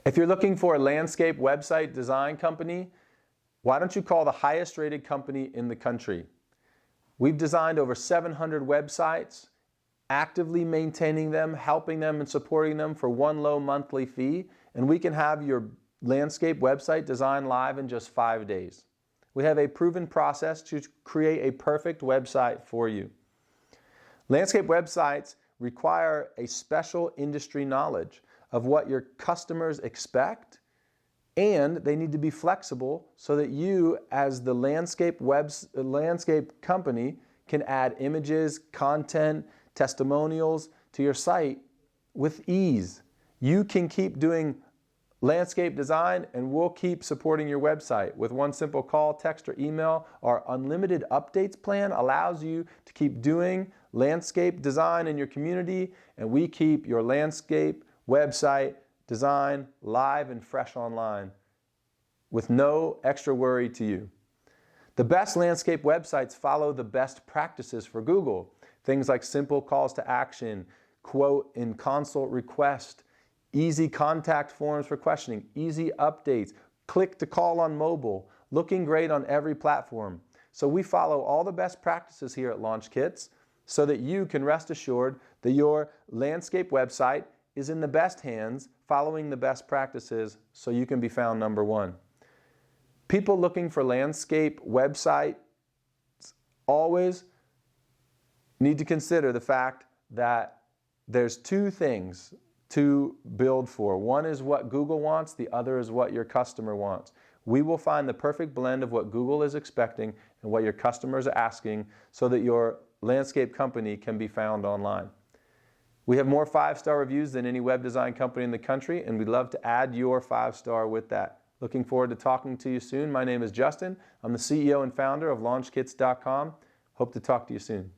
If you're looking for a landscape website design company, why don't you call the highest rated company in the country? We've designed over 700 websites, actively maintaining them, helping them and supporting them for one low monthly fee, and we can have your landscape website design live in just 5 days. We have a proven process to create a perfect website for you. Landscape websites require a special industry knowledge of what your customers expect, and they need to be flexible so that you, as the landscape company, can add images, content, testimonials to your site with ease. You can keep doing landscape design and we'll keep supporting your website. With one simple call, text, or email, our unlimited updates plan allows you to keep doing landscape design in your community, and we keep your landscape website design live and fresh online with no extra worry to you. The best landscape websites follow the best practices for Google. Things like simple calls to action, quote in consult request, easy contact forms for questioning, easy updates, click to call on mobile, looking great on every platform. So we follow all the best practices here at Launch Kits so that you can rest assured that your landscape website is in the best hands, following the best practices so you can be found number one. People looking for landscape websites always need to consider the fact that there's two things to build for. One is what Google wants, the other is what your customer wants. We will find the perfect blend of what Google is expecting and what your customers are asking so that your landscape company can be found online. We have more 5-star reviews than any web design company in the country, and we'd love to add your 5-star with that. Looking forward to talking to you soon. My name is Justin. I'm the CEO and founder of LaunchKits.com. Hope to talk to you soon.